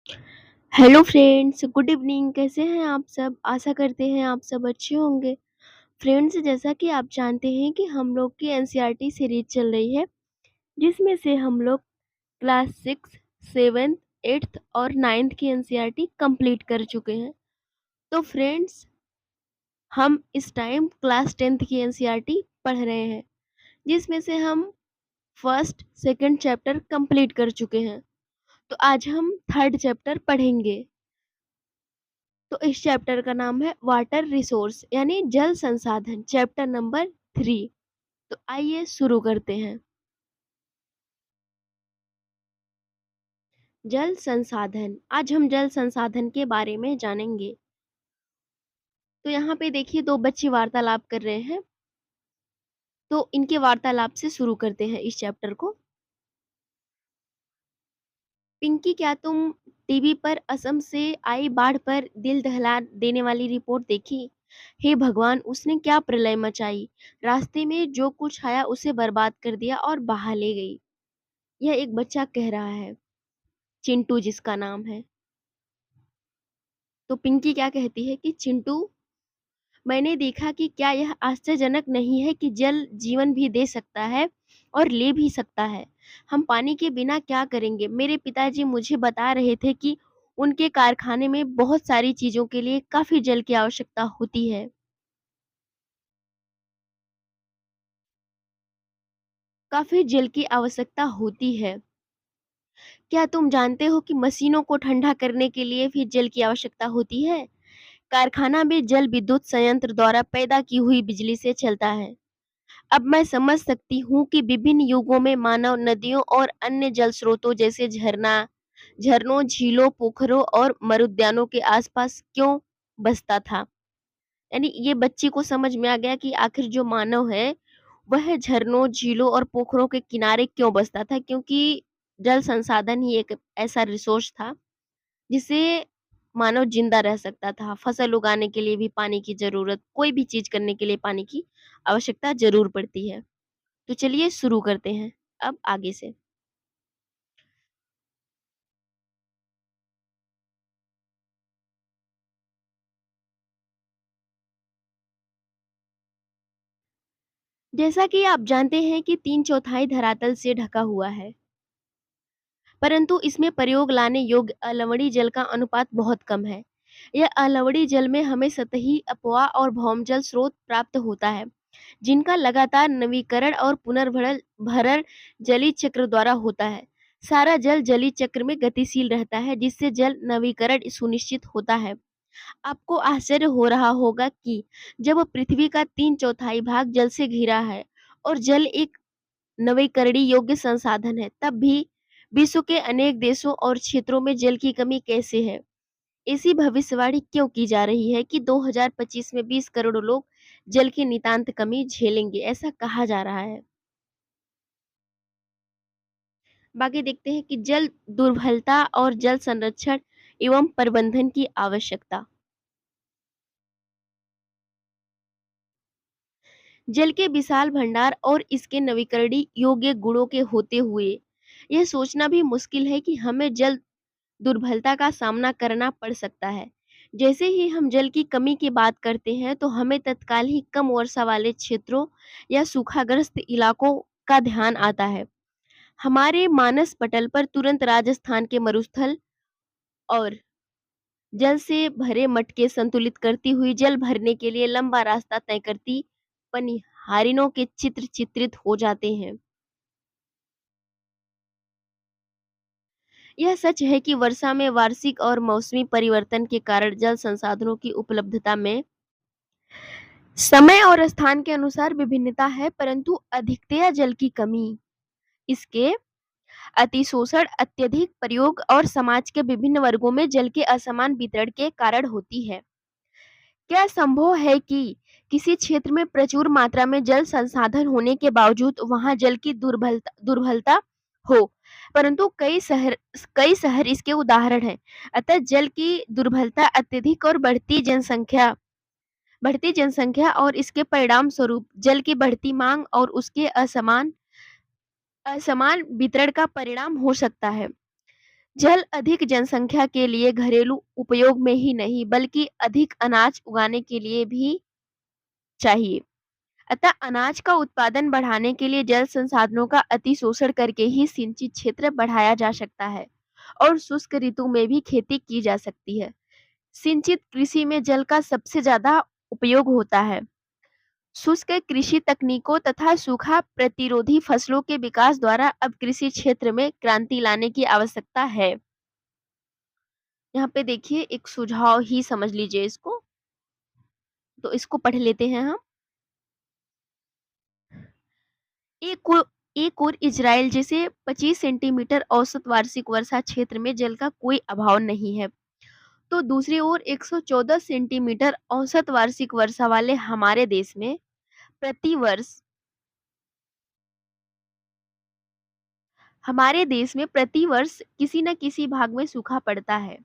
Hello friends, good evening. कैसे हैं आप सब? आशा करते हैं आप सब अच्छे होंगे। फ्रेंड्स, जैसा कि आप जानते हैं कि हम लोग की एनसीईआरटी सीरीज चल रही है, जिसमें से हम लोग क्लास 6, 7, 8th और 9th की एनसीईआरटी कंप्लीट कर चुके हैं। तो फ्रेंड्स, हम इस टाइम क्लास 10th की एनसीईआरटी पढ़ रहे हैं, जिसमें से हम फर्स्ट, सेकंड चैप्टर कंप्लीट कर चुके हैं। तो आज हम थर्ड चैप्टर पढ़ेंगे। तो इस चैप्टर का नाम है वाटर रिसोर्स यानी जल संसाधन, चैप्टर नंबर 3। तो आइए शुरू करते हैं। जल संसाधन, आज हम जल संसाधन के बारे में जानेंगे। तो यहाँ पे देखिए, दो बच्चे वार्तालाप कर रहे हैं। तो इनके वार्तालाप से शुरू करते हैं इस चैप्टर को। पिंकी, क्या तुम टीवी पर असम से आई बाढ़ पर दिल दहला देने वाली रिपोर्ट देखी? हे भगवान, उसने क्या प्रलय मचाई। रास्ते में जो कुछ आया उसे बर्बाद कर दिया और बहा ले गई। यह एक बच्चा कह रहा है, चिंटू जिसका नाम है। तो पिंकी क्या कहती है कि चिंटू, मैंने देखा कि क्या यह आश्चर्यजनक नहीं है कि जल जीवन भी दे सकता है और ले भी सकता है। हम पानी के बिना क्या करेंगे? मेरे पिताजी मुझे बता रहे थे कि उनके कारखाने में बहुत सारी चीजों के लिए काफी जल की आवश्यकता होती है। काफी जल की आवश्यकता होती है। क्या तुम जानते हो कि मशीनों को ठंडा करने के लिए भी जल की आवश्यकता होती है? कारखाना भी जल विद्युत संयंत्र द्वारा पैदा की हुई बिजली से चलता है। अब मैं समझ सकती हूँ कि विभिन्न युगों में मानव नदियों और अन्य जल स्रोतों जैसे झरनों, झीलों, पोखरों और मरुद्यानों के आसपास क्यों बसता था। यानी ये बच्ची को समझ में आ गया कि आखिर जो मानव है वह झरनों, झीलों और पोखरों के किनारे क्यों बसता था, क्योंकि जल संसाधन ही एक ऐसा रिसोर्स था जिससे मानव जिंदा रह सकता था। फसल उगाने के लिए भी पानी की जरूरत, कोई भी चीज करने के लिए पानी की आवश्यकता जरूर पड़ती है। तो चलिए शुरू करते हैं अब आगे से। जैसा कि आप जानते हैं कि 3/4 धरातल से ढका हुआ है, परंतु इसमें प्रयोग लाने योग्य अलवणीय जल का अनुपात बहुत कम है। यह अलवणीय जल में हमें सतही अपवाह और भौमजल स्रोत प्राप्त होता है, जिनका लगातार नवीकरण और पुनर्भरण भरण जलीय चक्र द्वारा होता है। सारा जल जलीय चक्र में गतिशील रहता है, जिससे जल नवीकरण सुनिश्चित होता है। आपको आश्चर्य हो रहा होगा कि जब पृथ्वी का 3/4 भाग जल से घिरा है और जल एक नवीकरणीय योग्य संसाधन है, तब भी विश्व के अनेक देशों और क्षेत्रों में जल की कमी कैसे है। ऐसी भविष्यवाणी क्यों की जा रही है कि 2025 में 20 करोड़ लोग जल की नितांत कमी झेलेंगे, ऐसा कहा जा रहा है। बाकी देखते हैं कि जल दुर्बलता और जल संरक्षण एवं प्रबंधन की आवश्यकता। जल के विशाल भंडार और इसके नवीकरणीय योग्य गुणों के होते हुए यह सोचना भी मुश्किल है कि हमें जल दुर्बलता का सामना करना पड़ सकता है। जैसे ही हम जल की कमी की बात करते हैं तो हमें तत्काल ही कम वर्षा वाले क्षेत्रों या सूखाग्रस्त इलाकों का ध्यान आता है। हमारे मानस पटल पर तुरंत राजस्थान के मरुस्थल और जल से भरे मटके संतुलित करती हुई जल भरने के लिए लंबा रास्ता तय करती पनिहारिनों के चित्र चित्रित हो जाते हैं। यह सच है कि वर्षा में वार्षिक और मौसमी परिवर्तन के कारण जल संसाधनों की उपलब्धता में समय और स्थान के अनुसार विभिन्नता है, परंतु अधिकतया जल की कमी, इसके अतिशोषण, अत्यधिक प्रयोग और समाज के विभिन्न वर्गों में जल के असमान वितरण के कारण होती है। क्या संभव है कि किसी क्षेत्र में प्रचुर मात्रा में जल संसाधन होने के बावजूद वहां जल की दुर्बलता हो, परंतु कई शहर इसके उदाहरण हैं। अतः जल की दुर्बलता अत्यधिक और बढ़ती जनसंख्या और इसके परिणाम स्वरूप जल की बढ़ती मांग और उसके असमान असमान वितरण का परिणाम हो सकता है। जल अधिक जनसंख्या के लिए घरेलू उपयोग में ही नहीं बल्कि अधिक अनाज उगाने के लिए भी चाहिए। अतः अनाज का उत्पादन बढ़ाने के लिए जल संसाधनों का अतिशोषण करके ही सिंचित क्षेत्र बढ़ाया जा सकता है और शुष्क ऋतु में भी खेती की जा सकती है। सिंचित कृषि में जल का सबसे ज्यादा उपयोग होता है। शुष्क कृषि तकनीकों तथा सूखा प्रतिरोधी फसलों के विकास द्वारा अब कृषि क्षेत्र में क्रांति लाने की आवश्यकता है। यहाँ पे देखिए एक सुझाव ही समझ लीजिए इसको, तो इसको पढ़ लेते हैं हम। एक ओ एक ओर इज़राइल जैसे 25 सेंटीमीटर औसत वार्षिक वर्षा क्षेत्र में जल का कोई अभाव नहीं है, तो दूसरी ओर 114 सेंटीमीटर औसत वार्षिक वर्षा वाले प्रतिवर्ष हमारे देश में प्रतिवर्ष किसी न किसी भाग में सूखा पड़ता है।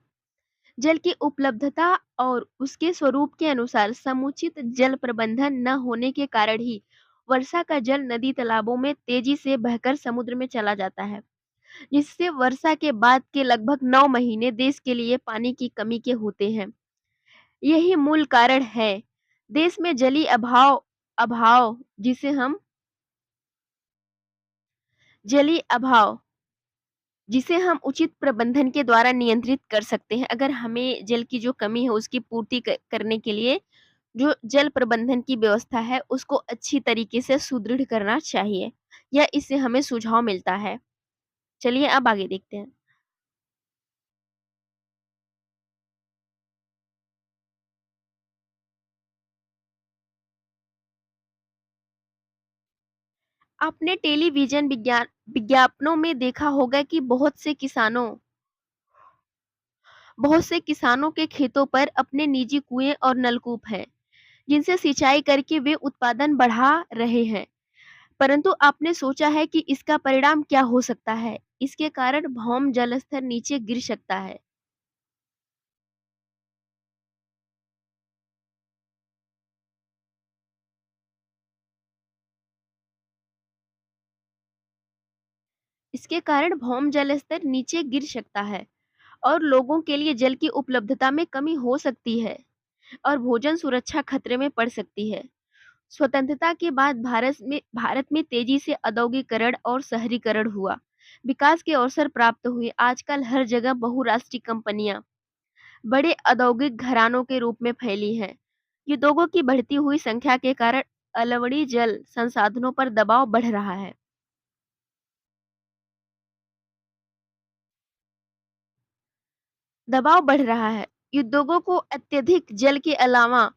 जल की उपलब्धता और उसके स्वरूप के अनुसार समुचित जल प्रबंधन न होने के कारण ही वर्षा का जल नदी तालाबों में तेजी से बहकर समुद्र में चला जाता है, जिससे वर्षा के बाद के लगभग 9 महीने देश के लिए पानी की कमी के होते हैं। यही मूल कारण है देश में जलीय अभाव अभाव जिसे हम जलीय अभाव जिसे हम उचित प्रबंधन के द्वारा नियंत्रित कर सकते हैं। अगर हमें जल की जो कमी है उसकी पूर्ति करने के लिए जो जल प्रबंधन की व्यवस्था है उसको अच्छी तरीके से सुदृढ़ करना चाहिए। या इससे हमें सुझाव मिलता है। चलिए अब आगे देखते हैं। आपने टेलीविजन विज्ञापनों में देखा होगा कि बहुत से किसानों के खेतों पर अपने निजी कुएं और नलकूप हैं, जिनसे सिंचाई करके वे उत्पादन बढ़ा रहे हैं। परंतु आपने सोचा है कि इसका परिणाम क्या हो सकता है? इसके कारण भौम जल स्तर नीचे गिर सकता है। इसके कारण भौम जल स्तर नीचे गिर सकता है और लोगों के लिए जल की उपलब्धता में कमी हो सकती है और भोजन सुरक्षा खतरे में पड़ सकती है। स्वतंत्रता के बाद भारत में तेजी से औद्योगिकरण और शहरीकरण हुआ। विकास के अवसर प्राप्त हुए। आजकल हर जगह बहुराष्ट्रीय कंपनियां बड़े औद्योगिक घरानों के रूप में फैली हैं। उद्योगों की बढ़ती हुई संख्या के कारण अलवड़ी जल संसाधनों पर दबाव बढ़ रहा है। दबाव बढ़ रहा है। उद्योगों को अत्यधिक जल के अलावा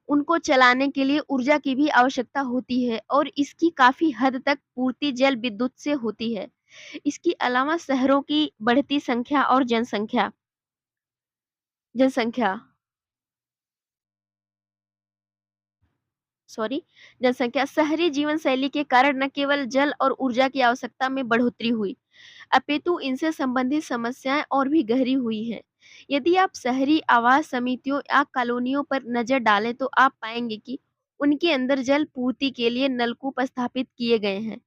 उनको चलाने के लिए ऊर्जा की भी आवश्यकता होती है और इसकी काफी हद तक पूर्ति जल विद्युत से होती है। इसके अलावा शहरों की बढ़ती संख्या और जनसंख्या सॉरी जनसंख्या शहरी जीवन शैली के कारण न केवल जल और ऊर्जा की आवश्यकता में बढ़ोतरी हुई, अपितु इनसे संबंधित समस्याएं और भी गहरी हुई हैं। यदि आप शहरी आवास समितियों या कॉलोनियों पर नजर डालें तो आप पाएंगे कि उनके अंदर जल पूर्ति के लिए नलकूप स्थापित किए गए हैं।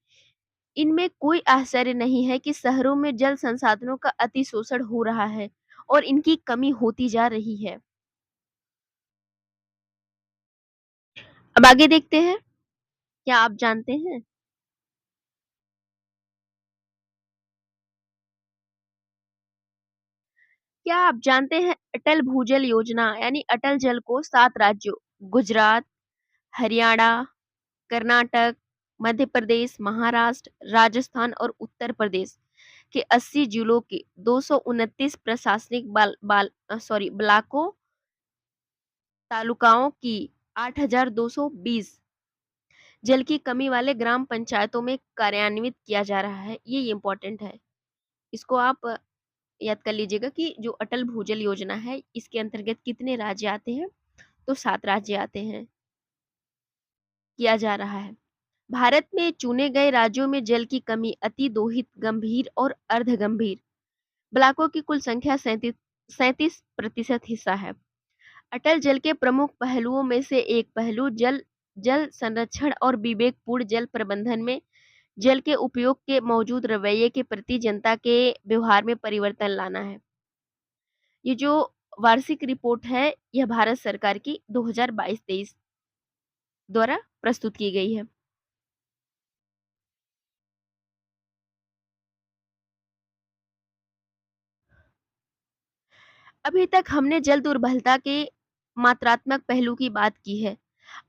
इनमें कोई आश्चर्य नहीं है कि शहरों में जल संसाधनों का अतिशोषण हो रहा है और इनकी कमी होती जा रही है। अब आगे देखते हैं। क्या आप जानते हैं क्या आप जानते हैं अटल भूजल योजना यानी अटल जल को 7 राज्यों गुजरात, हरियाणा, कर्नाटक, मध्य प्रदेश, महाराष्ट्र, राजस्थान और उत्तर प्रदेश के 80 जिलों के 229 प्रशासनिक ब्लॉकों तालुकाओं की 8,220 जल की कमी वाले ग्राम पंचायतों में कार्यान्वित किया जा रहा है। ये इम्पोर्टेंट है। इसको आप याद कर लीजिएगा कि जो अटल भूजल योजना है इसके अंतर्गत कितने राज्य आते हैं, तो 7 राज्य आते हैं। किया जा रहा है। भारत में चुने गए राज्यों में जल की कमी अति दोहित, गंभीर और अर्ध गंभीर ब्लॉकों की कुल संख्या 37% हिस्सा है। अटल जल के प्रमुख पहलुओं में से एक पहलू जल जल संरक्षण और विवेकपूर्ण जल प्रबंधन में जल के उपयोग के मौजूद रवैये के प्रति जनता के व्यवहार में परिवर्तन लाना है। ये जो वार्षिक रिपोर्ट है, यह भारत सरकार की 2022-23 द्वारा प्रस्तुत की गई है। अभी तक हमने जल दुर्बलता के मात्रात्मक पहलू की बात की है।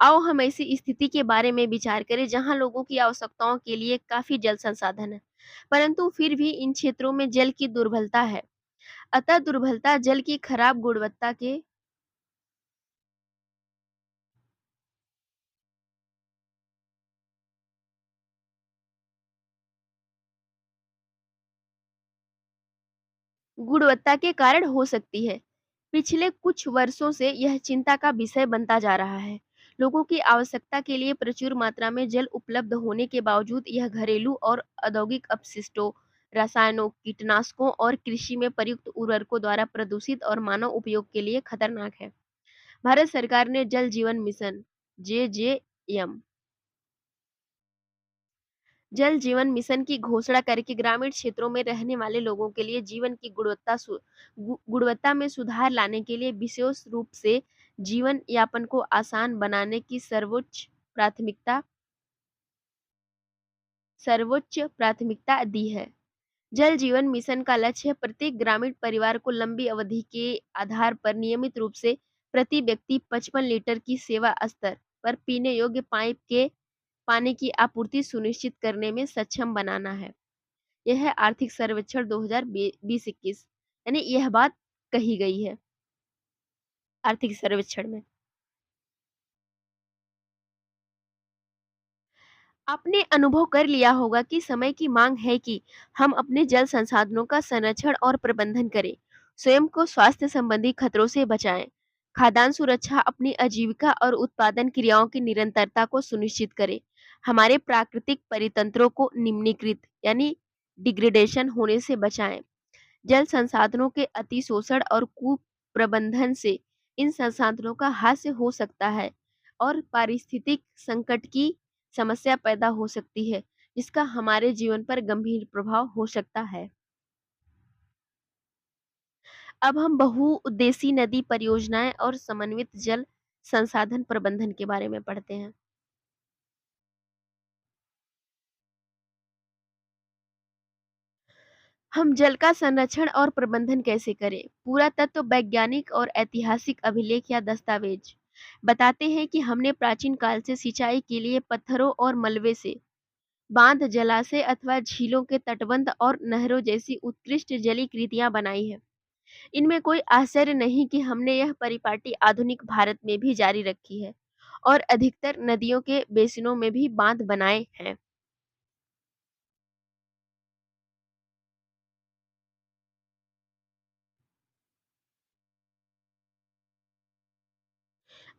आओ हम ऐसी स्थिति के बारे में विचार करें जहां लोगों की आवश्यकताओं के लिए काफी जल संसाधन है, परंतु फिर भी इन क्षेत्रों में जल की दुर्बलता है। अतः दुर्बलता जल की खराब गुणवत्ता के कारण हो सकती है। पिछले कुछ वर्षों से यह चिंता का विषय बनता जा रहा है। लोगों की आवश्यकता के लिए प्रचुर मात्रा में जल उपलब्ध होने के बावजूद यह घरेलू और औद्योगिक अपशिष्टों, रसायनों, कीटनाशकों और कृषि में प्रयुक्त उर्वरकों द्वारा प्रदूषित और मानव उपयोग के लिए खतरनाक है। भारत सरकार ने जल जीवन मिशन जेजेएम जल जीवन मिशन की घोषणा करके ग्रामीण क्षेत्रों में रहने वाले लोगों के लिए जीवन की गुणवत्ता में सुधार लाने के लिए विशेष रूप से जीवन यापन को आसान बनाने की सर्वोच्च प्राथमिकता दी है। जल जीवन मिशन का लक्ष्य है प्रत्येक ग्रामीण परिवार को लंबी अवधि के आधार पर नियमित रूप से प्रति व्यक्ति 55 लीटर की सेवा स्तर पर पीने योग्य पाइप के पानी की आपूर्ति सुनिश्चित करने में सक्षम बनाना है। यह है आर्थिक सर्वेक्षण 2020-21, यानी यह बात कही गई है आर्थिक सर्वेक्षण में। आपने अनुभव कर लिया होगा कि समय की मांग है कि हम अपने जल संसाधनों का संरक्षण और प्रबंधन करें, स्वयं को स्वास्थ्य संबंधी खतरों से बचाएं। खाद्यान्न सुरक्षा अपनी आजीविका और उत्पादन क्रियाओं की निरंतरता को सुनिश्चित करे। हमारे प्राकृतिक परितंत्रों को निम्नीकृत यानी डिग्रेडेशन होने से बचाएं। जल संसाधनों के अतिशोषण और कुप्रबंधन से इन संसाधनों का ह्रास हो सकता है और पारिस्थितिक संकट की समस्या पैदा हो सकती है, जिसका हमारे जीवन पर गंभीर प्रभाव हो सकता है। अब हम बहुउद्देशीय नदी परियोजनाएं और समन्वित जल संसाधन प्रबंधन के बारे में पढ़ते हैं। हम जल का संरक्षण और प्रबंधन कैसे करें? पुरातत्व वैज्ञानिक और ऐतिहासिक अभिलेख या दस्तावेज बताते हैं कि हमने प्राचीन काल से सिंचाई के लिए पत्थरों और मलबे से बांध, जलाशय अथवा झीलों के तटबंध और नहरों जैसी उत्कृष्ट जलीय कृतियां बनाई है। इनमें कोई आश्चर्य नहीं कि हमने यह परिपाटी आधुनिक भारत में भी जारी रखी है और अधिकतर नदियों के बेसिनों में भी बांध बनाए हैं।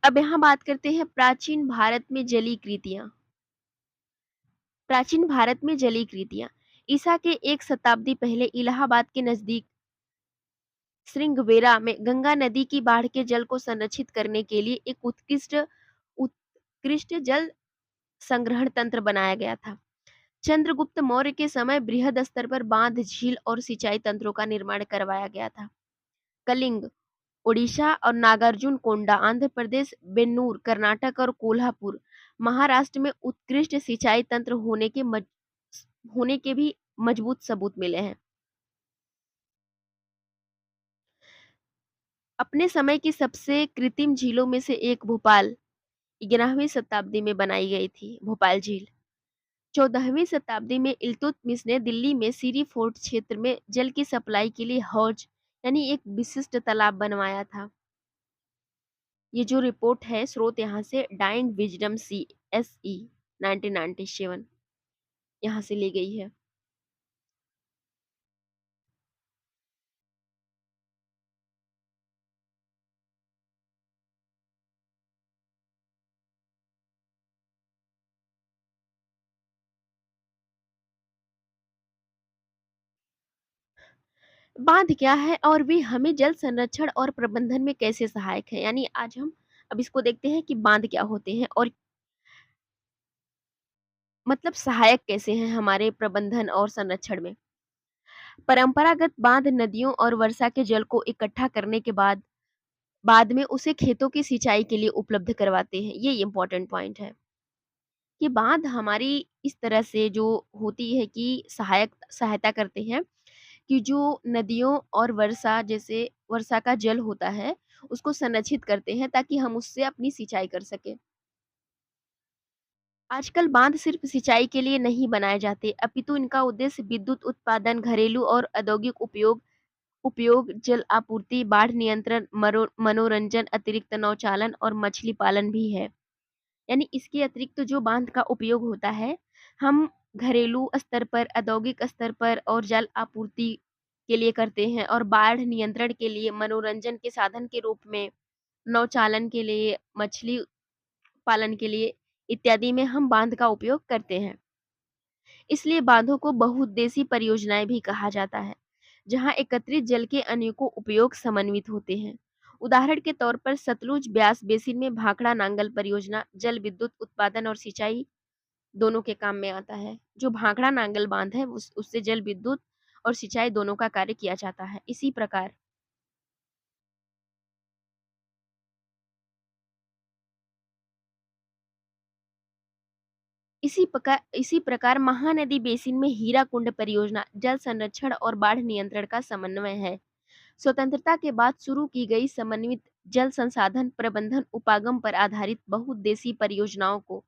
अब यहाँ बात करते हैं प्राचीन भारत में जलीय कृतियां। ईसा के एक शताब्दी पहले इलाहाबाद के नजदीक श्रृंगवेरा में गंगा नदी की बाढ़ के जल को संरक्षित करने के लिए एक उत्कृष्ट जल संग्रहण तंत्र बनाया गया था। चंद्रगुप्त मौर्य के समय बृहद स्तर पर बांध, झील और सिंचाई तंत्रों का निर्माण करवाया गया था। कलिंग, ओडिशा और नागार्जुन कोंडा आंध्र प्रदेश, बेन्नूर कर्नाटक और कोल्हापुर महाराष्ट्र में उत्कृष्ट सिंचाई तंत्र होने के भी मजबूत सबूत मिले हैं। अपने समय की सबसे कृत्रिम झीलों में से एक भोपाल 11वीं शताब्दी में बनाई गई थी। भोपाल झील 14वीं शताब्दी में इल्तुतमिश ने दिल्ली में सीरी फोर्ट क्षेत्र में जल की सप्लाई के लिए हौज यानी एक विशिष्ट तालाब बनवाया था। ये जो रिपोर्ट है स्रोत यहाँ से डाइंग विजडम CSE 1997 यहाँ से ली गई है। बांध क्या है और वे हमें जल संरक्षण और प्रबंधन में कैसे सहायक है, यानी आज हम अब इसको देखते हैं कि बांध क्या होते हैं और मतलब सहायक कैसे हैं हमारे प्रबंधन और संरक्षण में। परंपरागत बांध नदियों और वर्षा के जल को इकट्ठा करने के बाद में उसे खेतों की सिंचाई के लिए उपलब्ध करवाते हैं। ये इम्पोर्टेंट पॉइंट है कि बांध हमारी इस तरह से जो होती है कि सहायता करते हैं कि जो नदियों और जैसे वर्षा का जल होता है, उसको संरक्षित करते हैं ताकि हम उससे अपनी सिंचाई कर सकें। आजकल बांध सिर्फ सिंचाई के लिए नहीं बनाए जाते, अपितु इनका उद्देश्य विद्युत उत्पादन, घरेलू और औद्योगिक उपयोग उपयोग, जल आपूर्ति, बाढ़ नियंत्रण, मनोरंजन, अतिरिक्त नौचालन और मछली पालन भी है। यानी इसके अतिरिक्त जो बांध का उपयोग होता है, हम घरेलू स्तर पर, औद्योगिक स्तर पर और जल आपूर्ति के लिए करते हैं और बाढ़ नियंत्रण के लिए, मनोरंजन के साधन के रूप में, नौचालन के लिए, मछली पालन के लिए इत्यादि में हम बांध का उपयोग करते हैं। इसलिए बांधों को बहुउद्देशीय परियोजनाएं भी कहा जाता है, जहां एकत्रित जल के अनेकों उपयोग समन्वित होते हैं। उदाहरण के तौर पर सतलुज ब्यास बेसिन में भाखड़ा नांगल परियोजना जल विद्युत उत्पादन और सिंचाई दोनों के काम में आता है। जो भाखड़ा नांगल बांध है उससे जल विद्युत और सिंचाई दोनों का कार्य किया जाता है। इसी प्रकार महानदी बेसिन में हीराकुंड परियोजना जल संरक्षण और बाढ़ नियंत्रण का समन्वय है। स्वतंत्रता के बाद शुरू की गई समन्वित जल संसाधन प्रबंधन उपागम पर आधारित बहुउद्देशीय परियोजनाओं को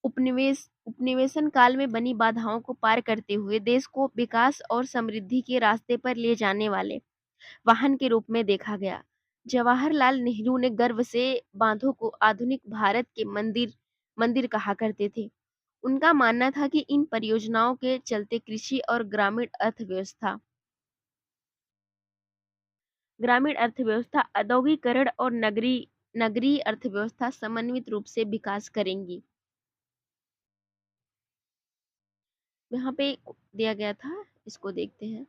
उपनिवेशन काल में बनी बाधाओं को पार करते हुए देश को विकास और समृद्धि के रास्ते पर ले जाने वाले वाहन के रूप में देखा गया। जवाहरलाल नेहरू ने गर्व से बांधों को आधुनिक भारत के मंदिर मंदिर कहा करते थे। उनका मानना था कि इन परियोजनाओं के चलते कृषि और ग्रामीण अर्थव्यवस्था, औद्योगिकरण और नगरीय अर्थव्यवस्था समन्वित रूप से विकास करेंगी। यहाँ पे दिया गया था, इसको देखते हैं।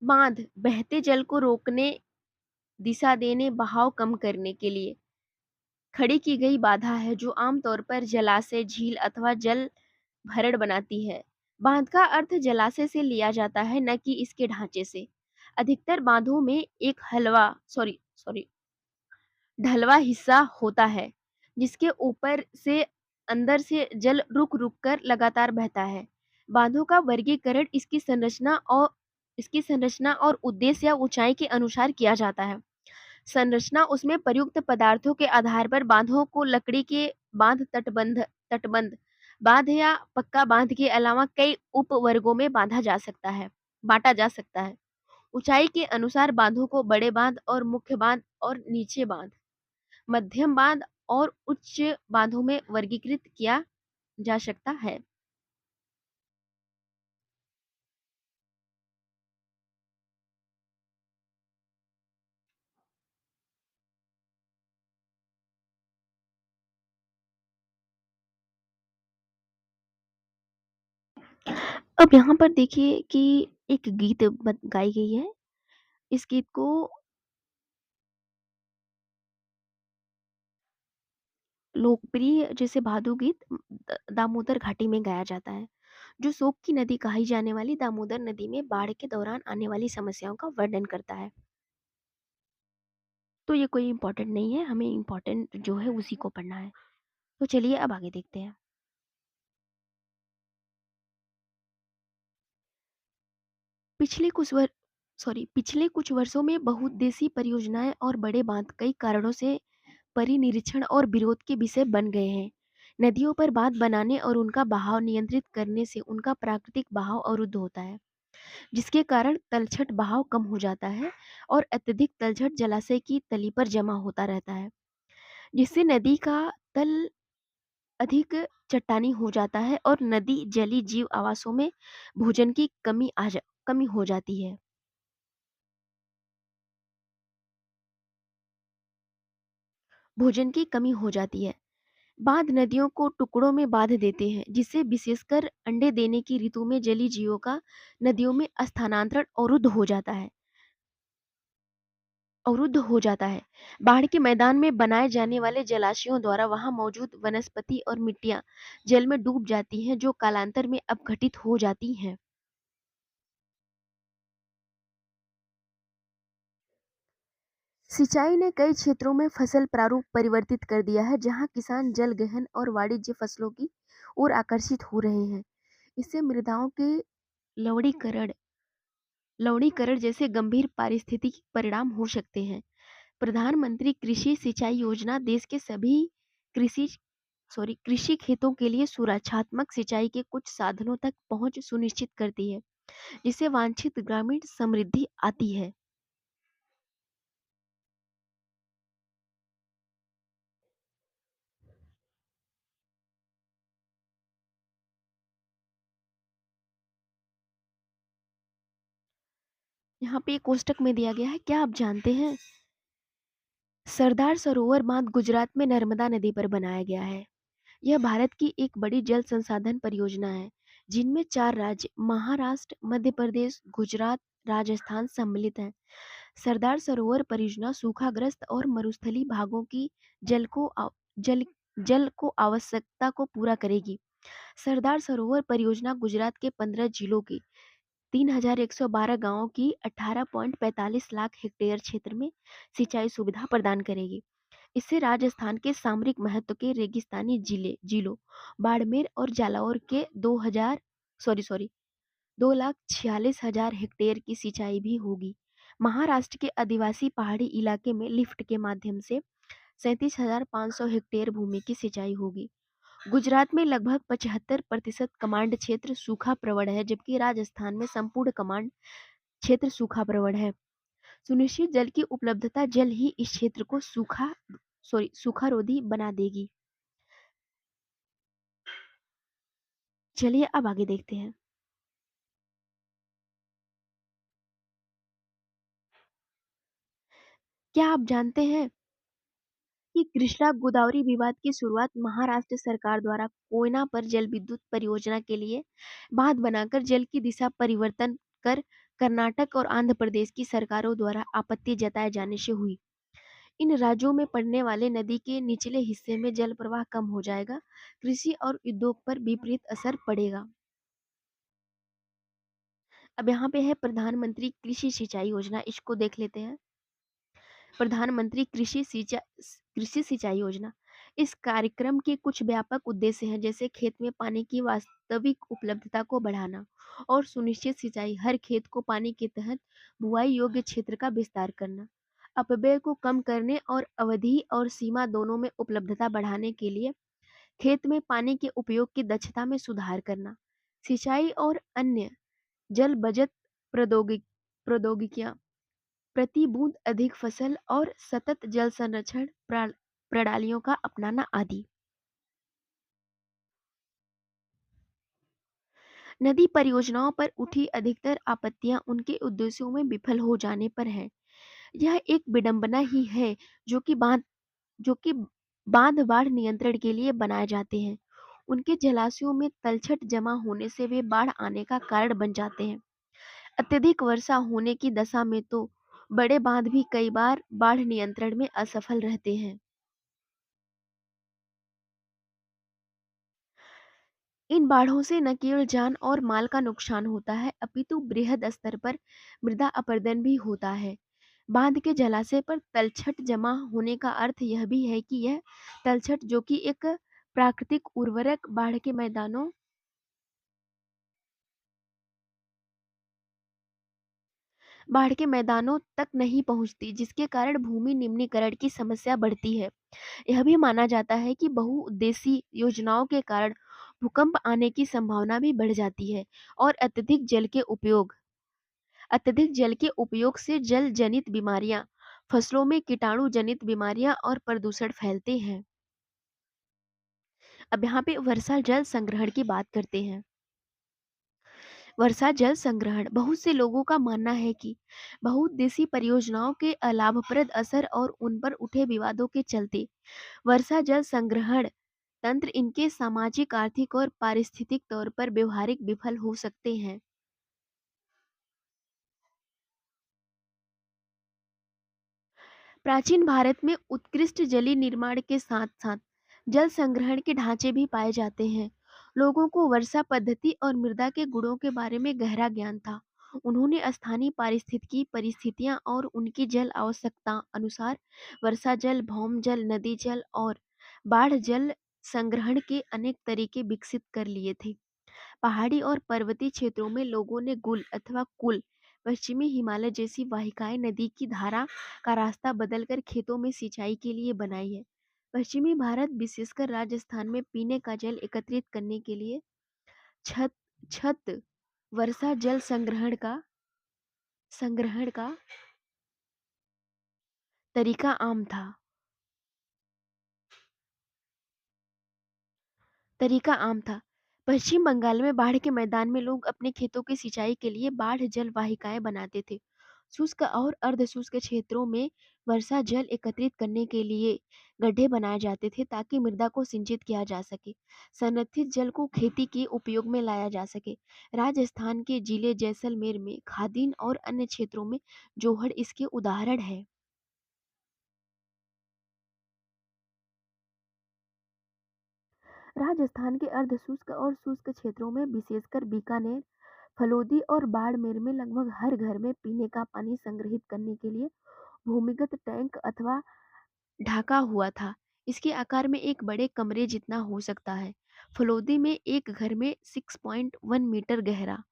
बांध बहते जल को रोकने, दिशा देने, बहाव कम करने के लिए खड़ी की गई बाधा है जो आमतौर पर जलाशय, झील अथवा जल भरण बनाती है। बांध का अर्थ जलाशय से लिया जाता है, न कि इसके ढांचे से। अधिकतर बांधों में एक सॉरी सॉरी ढलवा हिस्सा होता है, जिसके ऊपर से अंदर से जल रुक रुक कर लगातार बहता है। बांधों का वर्गीकरण इसकी संरचना और उद्देश्य या ऊंचाई के अनुसार किया जाता है। संरचना उसमें प्रयुक्त पदार्थों के आधार पर बांधों को लकड़ी के बांध, तटबंध बांध या पक्का बांध के अलावा कई उप वर्गों में बांटा जा सकता है। ऊंचाई के अनुसार बांधों को बड़े बांध और मुख्य बांध और नीचे बांध, मध्यम बांध और उच्च बांधों में वर्गीकृत किया जा सकता है। अब यहाँ पर देखिए कि एक गाई गई है। इस गीत को लोकप्रिय जैसे भादु गीत दामोदर घाटी में गाया जाता है, जो शोक की नदी कही जाने वाली दामोदर नदी में बाढ़ के दौरान आने वाली समस्याओं का वर्णन करता है। तो ये कोई इम्पोर्टेंट नहीं है, हमें इम्पोर्टेंट जो है उसी को पढ़ना है। तो चलिए अब आगे देखते हैं। पिछले कुछ वर पिछले कुछ वर्षों में बहुउद्देशीय परियोजनाएं और बड़े बांध कई कारणों से परिनिरीक्षण और विरोध के विषय बन गए हैं। नदियों पर बांध बनाने और उनका बहाव नियंत्रित करने से उनका प्राकृतिक बहाव अवरुद्ध होता है, जिसके कारण तलछट बहाव कम हो जाता है और अत्यधिक तलछट जलाशय की तली पर जमा होता रहता है, जिससे नदी का तल अधिक चट्टानी हो जाता है और नदी जलीय जीव आवासों में भोजन की कमी हो जाती है। भोजन की कमी हो जाती है। बांध नदियों को टुकड़ों में बांध देते हैं, जिससे विशेषकर अंडे देने की ऋतु में जलीय जीवों का नदियों में स्थानांतरण अवरुद्ध हो जाता है अवरुद्ध हो जाता है। बाढ़ के मैदान में बनाए जाने वाले जलाशयों द्वारा वहां मौजूद वनस्पति और मिट्टियां जल में डूब जाती हैं, जो कालांतर में अपघटित हो जाती हैं। सिंचाई ने कई क्षेत्रों में फसल प्रारूप परिवर्तित कर दिया है, जहां किसान जल गहन और वाणिज्य फसलों की ओर आकर्षित हो रहे हैं। इससे मृदाओं के लवणीकरण लवणीकरण जैसे गंभीर पारिस्थितिक परिणाम हो सकते हैं। प्रधानमंत्री कृषि सिंचाई योजना देश के सभी कृषि कृषि खेतों के लिए सुरक्षात्मक सिंचाई के कुछ साधनों तक पहुंच सुनिश्चित करती है, जिससे वांछित ग्रामीण समृद्धि आती है। यहाँ पे एक कोष्टक में दिया गया है, क्या आप जानते हैं सरदार सरोवर बांध गुजरात में नर्मदा नदी पर बनाया गया है। यह भारत की एक बड़ी जल संसाधन परियोजना है, जिनमें 4 राज्य महाराष्ट्र, मध्य प्रदेश, गुजरात, राजस्थान सम्मिलित हैं। सरदार सरोवर परियोजना सूखाग्रस्त और मरुस्थलीय भागों की जल को आव- जल जल को आवश्यकता को पूरा करेगी। सरदार सरोवर परियोजना गुजरात के 15 जिलों की 3,112 गांवों की 18.45 लाख हेक्टेयर क्षेत्र में सिंचाई सुविधा प्रदान करेगी। इससे राजस्थान के सामरिक महत्व के रेगिस्तानी जिलों बाड़मेर और जालौर के 2,46,000 हेक्टेयर की सिंचाई भी होगी। महाराष्ट्र के आदिवासी पहाड़ी इलाके में लिफ्ट के माध्यम से 37,500 हेक्टेयर भूमि की सिंचाई होगी। गुजरात में लगभग 75% कमांड क्षेत्र सूखा प्रवण है, जबकि राजस्थान में संपूर्ण कमांड क्षेत्र सूखा प्रवण है। सुनिश्चित जल की उपलब्धता जल ही इस क्षेत्र को सूखारोधी बना देगी। चलिए अब आगे देखते हैं। क्या आप जानते हैं कि कृष्णा गोदावरी विवाद की शुरुआत महाराष्ट्र सरकार द्वारा कोयना पर जल विद्युत परियोजना के लिए बांध बनाकर जल की दिशा परिवर्तन कर कर्नाटक और आंध्र प्रदेश की सरकारों द्वारा आपत्ति जताए जाने से हुई। इन राज्यों में पड़ने वाले नदी के निचले हिस्से में जल प्रवाह कम हो जाएगा, कृषि और उद्योग पर विपरीत असर पड़ेगा। अब यहाँ पे है प्रधानमंत्री कृषि सिंचाई योजना, इसको देख लेते हैं। प्रधानमंत्री कृषि सिंचाई योजना, इस कार्यक्रम के कुछ व्यापक उद्देश्य हैं, जैसे खेत में पानी की वास्तविक उपलब्धता को बढ़ाना और सुनिश्चित सिंचाई, हर खेत को पानी के तहत बुआई योग्य क्षेत्र का विस्तार करना, अपव्यय को कम करने और अवधि और सीमा दोनों में उपलब्धता बढ़ाने के लिए खेत में पानी के उपयोग की दक्षता में सुधार करना, सिंचाई और अन्य जल बचत प्रौद्योगिकियां, प्रति बूंद अधिक फसल और सतत जल संरक्षण प्रणालियों का अपनाना आदि। नदी परियोजनाओं पर उठी अधिकतर आपत्तियां उनके उद्देश्यों में विफल हो जाने पर है। यह एक विडंबना ही है जो कि बांध जो कि बांध बाढ़ नियंत्रण के लिए बनाए जाते हैं। उनके जलाशयों में तलछट जमा होने से वे बाढ़ आने का कारण बन जाते हैं। अत्यधिक वर्षा होने की दशा में तो बड़े बांध भी कई बार बाढ़ नियंत्रण में असफल रहते हैं। इन बाढ़ों से न केवल जान और माल का नुकसान होता है, अपितु बृहद स्तर पर मृदा अपरदन भी होता है। बांध के जलाशय पर तलछट जमा होने का अर्थ यह भी है कि यह तलछट, जो कि एक प्राकृतिक उर्वरक, बाढ़ के मैदानों तक नहीं पहुंचती, जिसके कारण भूमि निम्नीकरण की समस्या बढ़ती है। यह भी माना जाता है कि बहुउद्देशीय योजनाओं के कारण भूकंप आने की संभावना भी बढ़ जाती है और अत्यधिक जल के उपयोग से जल जनित बीमारियां, फसलों में कीटाणु जनित बीमारियां और प्रदूषण फैलते हैं। अब यहाँ पे वर्षा जल संग्रहण की बात करते हैं। वर्षा जल संग्रहण, बहुत से लोगों का मानना है कि बहुउद्देशीय परियोजनाओं के अलाभप्रद असर और उन पर उठे विवादों के चलते वर्षा जल संग्रहण तंत्र इनके सामाजिक, आर्थिक और पारिस्थितिक तौर पर व्यवहारिक विफल हो सकते हैं। प्राचीन भारत में उत्कृष्ट जलीय निर्माण के साथ-साथ जल संग्रहण के ढांचे भी पाए जाते हैं। लोगों को वर्षा पद्धति और मृदा के गुणों के बारे में गहरा ज्ञान था। उन्होंने स्थानीय पारिस्थितिकी परिस्थितियां और उनकी जल आवश्यकता अनुसार वर्षा जल, भौम जल, नदी जल और बाढ़ जल संग्रहण के अनेक तरीके विकसित कर लिए थे। पहाड़ी और पर्वतीय क्षेत्रों में लोगों ने गुल अथवा कुल पश्चिमी हिमालय जैसी वाहिकाएं नदी की धारा का रास्ता बदलकर खेतों में सिंचाई के लिए बनाई है। पश्चिमी भारत विशेषकर राजस्थान में पीने का जल एकत्रित करने के लिए छत छत वर्षा जल संग्रहण का तरीका आम था। तरीका आम था। पश्चिम बंगाल में बाढ़ के मैदान में लोग अपने खेतों की सिंचाई के लिए बाढ़ जल वाहिकाएं बनाते थे। शुष्क और अर्ध शुष्क क्षेत्रों में वर्षा जल एकत्रित करने के लिए गड्ढे बनाए जाते थे ताकि मृदा को सिंचित किया जा सके। संरक्षित जल को खेती के उपयोग में लाया जा सके। राजस्थान के जिले जैसलमेर में खादीन और अन्य क्षेत्रों में जोहड़ इसके उदाहरण है। राजस्थान के अर्ध शुष्क और शुष्क क्षेत्रों में विशेषकर बीकानेर, फलोदी और बाड़मेर में लगभग हर घर में पीने का पानी संग्रहित करने के लिए भूमिगत टैंक अथवा ढाका हुआ था। इसके आकार में एक बड़े कमरे जितना हो सकता है। फलोदी में एक घर में 6.1 मीटर गहरा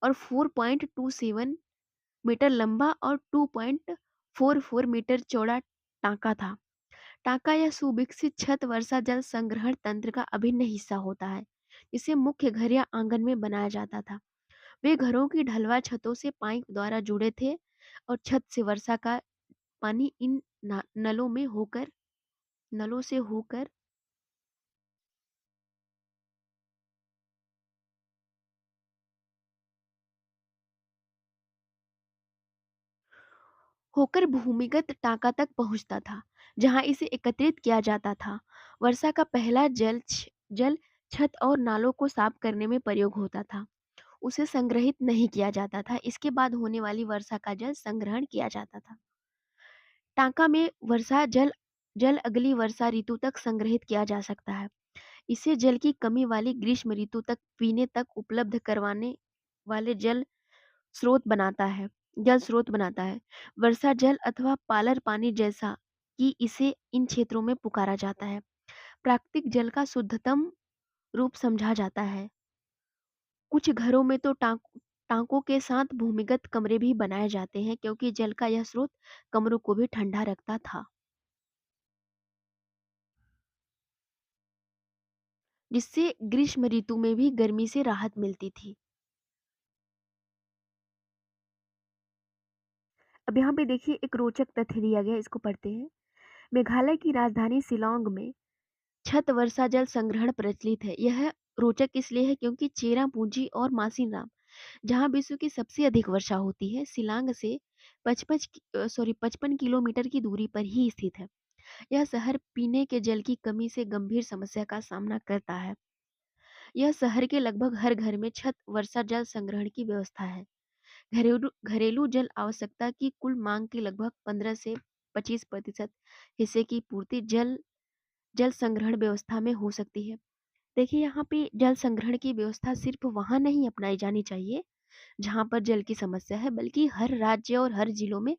और 4.27 मीटर लंबा और 2.44 मीटर चौड़ा टांका था। टांका या सुविकसित छत वर्षा जल संग्रहण तंत्र का अभिन्न हिस्सा होता है, जिसे मुख्य घर या आंगन में बनाया जाता था। वे घरों की ढलवा छतों से पाइप द्वारा जुड़े थे और छत से वर्षा का पानी इन नलों से होकर भूमिगत टांका तक पहुंचता था, जहां इसे एकत्रित किया जाता था। वर्षा का पहला जल छत और नालों को साफ करने में प्रयोग होता था। उसे संग्रहित नहीं किया जाता था। इसके बाद होने वाली वर्षा का जल संग्रहण किया जाता था। टांका में वर्षा जल जल अगली वर्षा ऋतु तक संग्रहित किया जा सकता है। इसे जल की कमी वाली ग्रीष्म ऋतु तक पीने तक उपलब्ध करवाने वाले जल स्रोत बनाता है। वर्षा जल अथवा पालर पानी जैसा कि इसे इन क्षेत्रों में पुकारा जाता है, प्राकृतिक जल का शुद्धतम रूप समझा जाता है। कुछ घरों में तो टांकों के साथ भूमिगत कमरे भी बनाए जाते हैं, क्योंकि जल का यह स्रोत कमरों को भी ठंडा रखता था, जिससे ग्रीष्म ऋतु में भी गर्मी से राहत मिलती थी। अब यहाँ पे देखिए एक रोचक तथ्य दिया गया है, इसको पढ़ते हैं। मेघालय की राजधानी शिलांग में छत वर्षा जल संग्रहण प्रचलित है। यह रोचक इसलिए है क्योंकि चेरापूंजी और मासिनराम, जहाँ विश्व की सबसे अधिक वर्षा होती है, शिलांग से 55 किलोमीटर की दूरी पर ही स्थित है। यह शहर पीने के जल की कमी से गंभीर समस्या का सामना करता है। यह शहर के लगभग हर घर में छत वर्षा जल संग्रहण की व्यवस्था है। घरेलू घरेलू जल आवश्यकता की कुल मांग के लगभग 15 से 25% हिस्से की पूर्ति जल जल संग्रहण व्यवस्था में हो सकती है। देखिए यहाँ पे जल संग्रहण की व्यवस्था सिर्फ वहाँ नहीं अपनाई जानी चाहिए जहाँ पर जल की समस्या है, बल्कि हर राज्य और हर जिलों में,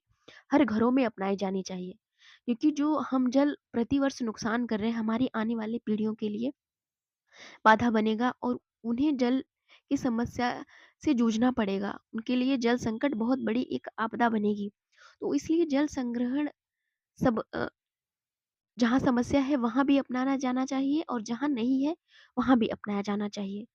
हर घरों में अपनाई जानी चाहिए। क्योंकि जो हम जल प्रतिवर्ष नुकसान कर रहे हैं, हमारी आने वाली पीढ़ियों के लिए बाधा बनेगा और उन्हें जल की समस्या से जूझना पड़ेगा। उनके लिए जल संकट बहुत बड़ी एक आपदा बनेगी। तो इसलिए जल संग्रहण सब जहाँ समस्या है वहाँ भी अपनाना जाना चाहिए और जहाँ नहीं है वहाँ भी अपनाया जाना चाहिए,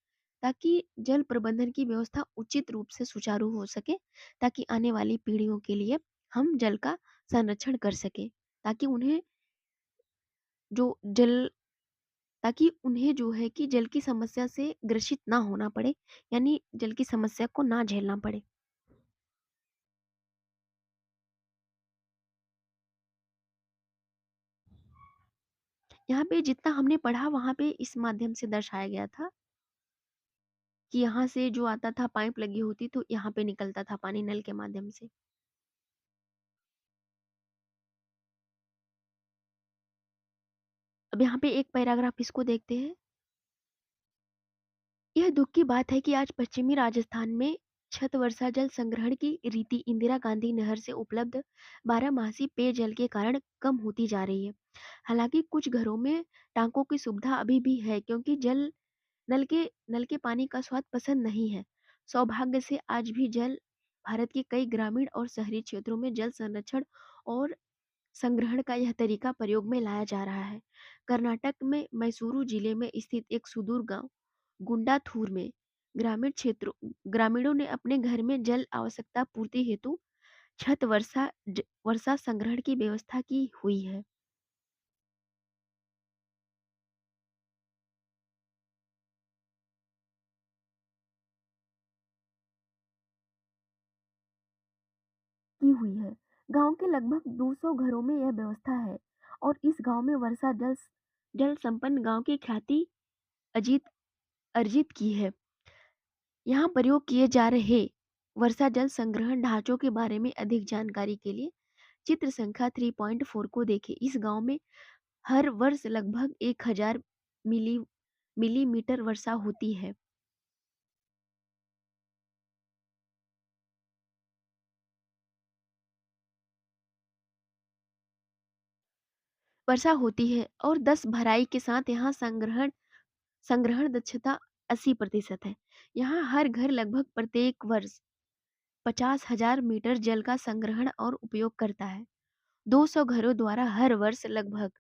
ताकि जल प्रबंधन की व्यवस्था उचित रूप से सुचारू हो सके, ताकि आने वाली पीढ़ियों के लिए हम जल का संरक्षण कर सके, ताकि उन्हें जो जल ताकि उन्हें जो है कि जल की समस्या से ग्रसित ना होना पड़े, यानी जल की समस्या को ना झेलना पड़े। यहाँ पे जितना हमने पढ़ा वहाँ पे इस माध्यम से दर्शाया गया था कि यहाँ से जो आता था पाइप लगी होती तो यहाँ पे निकलता था पानी नल के माध्यम से। अब यहाँ पे एक पैराग्राफ इसको देखते हैं। यह दुख की बात है कि आज पश्चिमी राजस्थान में छत वर्षा जल संग्रहण की रीति इंदिरा गांधी नहर से उपलब्ध बारहमासी पेयजल के कारण कम होती जा रही है। हालांकि कुछ घरों में टांकों की सुविधा अभी भी है, क्योंकि जल नल के पानी का स्वाद पसंद नहीं है। सौभाग्य से आज भी जल भारत के कई ग्रामीण और शहरी क्षेत्रों में जल संरक्षण और संग्रहण का यह तरीका प्रयोग में लाया जा रहा है। कर्नाटक में मैसूरू जिले में स्थित एक सुदूर गांव गुंडाथूर में ग्रामीणों ने अपने घर में जल आवश्यकता पूर्ति हेतु छत वर्षा संग्रहण की व्यवस्था की हुई है। की हुई है। गांव के लगभग 200 घरों में यह व्यवस्था है और इस गांव में वर्षा जल संपन्न गांव की ख्याति अजीत अर्जित की है। यहाँ प्रयोग किए जा रहे वर्षा जल संग्रहण ढांचों के बारे में अधिक जानकारी के लिए चित्र संख्या 3.4 को देखें। इस गांव में हर वर्ष लगभग 1000 मिली मिलीमीटर वर्षा होती है। वर्षा होती है और 10 भराई के साथ यहाँ संग्रहण संग्रहण दक्षता 80% है। यहाँ हर घर लगभग प्रत्येक वर्ष 50,000 मीटर जल का संग्रहण और उपयोग करता है। 200 घरों द्वारा हर वर्ष लगभग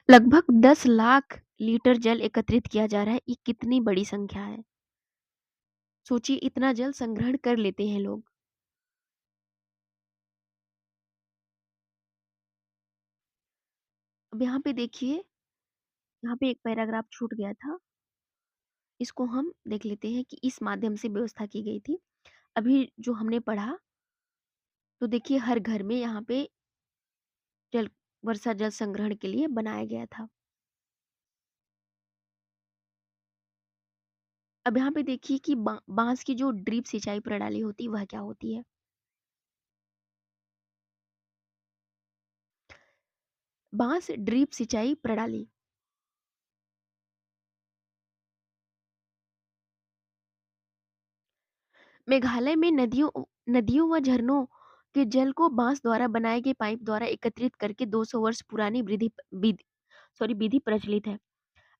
लगभग 10 लाख लीटर जल एकत्रित किया जा रहा है। ये कितनी बड़ी संख्या है। सोचिए इतना जल संग्रहण कर लेते हैं लोग। अब यहाँ पे देखिए, यहाँ पे एक पैराग्राफ छूट गया था। इसको हम देख लेते हैं कि इस माध्यम से व्यवस्था की गई थी। अभी जो हमने पढ़ा, तो देखिए हर घर में यहाँ पे जल वर्षा जल संग्रहण के लिए बनाया गया था। अब यहाँ पे देखिए कि बांस की जो ड्रिप सिंचाई प्रणाली होती है वह क्या होती है। बांस ड्रिप सिंचाई प्रणाली मेघालय में नदियों व झरनों के जल को बांस द्वारा बनाए गए पाइप द्वारा एकत्रित करके 200 वर्ष पुरानी विधि प्रचलित है।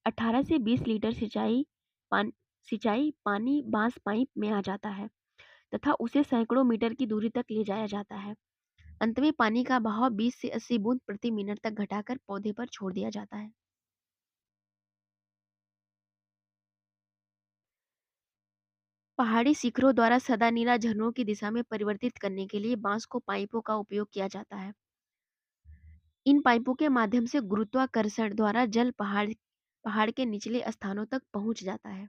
18 से 20 लीटर सिंचाई पानी बांस पाइप में आ जाता है तथा उसे सैकड़ों मीटर की दूरी तक ले जाया जाता है। अंत में पानी का बहाव 20 से 80 बूंद प्रति मिनट तक घटाकर पौधे पर छोड़ दिया जाता है। पहाड़ी शिखरों द्वारा सदा नीला झरनों की दिशा में परिवर्तित करने के लिए बांस को पाइपों का उपयोग किया जाता है। इन पाइपों के माध्यम से गुरुत्वाकर्षण द्वारा जल पहाड़ के निचले स्थानों तक पहुंच जाता है।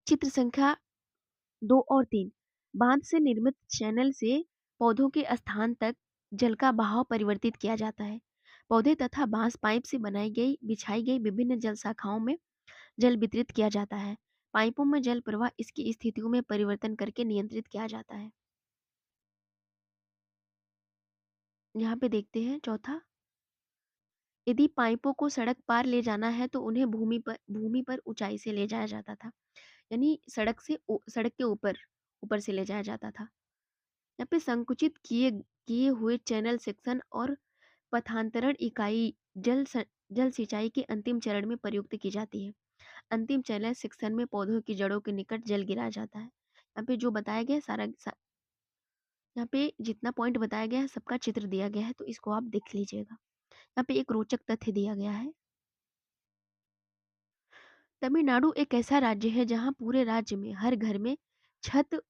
चित्र संख्या 2 और 3। बांध से निर्मित चैनल से पौधों के स्थान तक जल का बहाव परिवर्तित किया जाता है। पौधे तथा बांस पाइप से बिछाई गई विभिन्न जल शाखाओं में जल वितरित किया जाता है। पाइपों में जल प्रवाह इसकी स्थितियों में परिवर्तन करके नियंत्रित किया जाता है। यहाँ पे देखते हैं चौथा। यदि पाइपों को सड़क पार ले जाना है तो उन्हें भूमि पर ऊंचाई से ले जाया जाता था। यानी सड़क के ऊपर ऊपर से ले जाया जाता था। यहाँ पे संकुचित किए किए हुए चैनल सेक्शन और पथांतरण इकाई जल सिंचाई के अंतिम चरण में प्रयुक्त की जाती है। अंतिम चैनल सेक्शन में पौधों की जड़ों के निकट जल गिराया जाता है। यहाँ पे जो बताया गया है यहाँ पे जितना पॉइंट बताया गया है सबका चित्र दिया गया है, तो इसको आप देख लीजिएगा। यहाँ पे एक रोचक तथ्य दिया गया है। तमिलनाडु एक ऐसा राज्य है जहाँ पूरे राज्य में हर घर में छत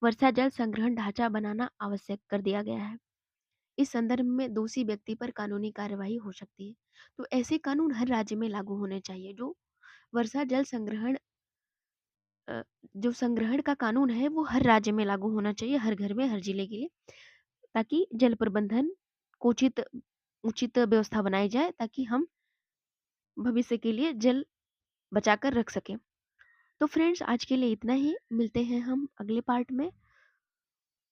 वर्षा जल संग्रहण ढांचा बनाना आवश्यक कर दिया गया है। इस संदर्भ में दोषी व्यक्ति पर कानूनी कार्यवाही हो सकती है। तो ऐसे कानून हर राज्य में लागू होने चाहिए। वर्षा जल संग्रहण अ, जो संग्रहण का कानून है वो हर राज्य में लागू होना चाहिए, हर घर में, हर जिले के लिए, ताकि जल प्रबंधन को उचित उचित व्यवस्था बनाई जाए, ताकि हम भविष्य के लिए जल बचाकर रख सकें। तो फ्रेंड्स आज के लिए इतना ही, मिलते हैं हम अगले पार्ट में।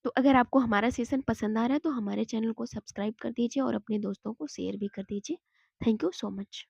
तो अगर आपको हमारा सेशन पसंद आ रहा है तो हमारे चैनल को सब्सक्राइब कर दीजिए और अपने दोस्तों को शेयर भी कर दीजिए। Thank you so much.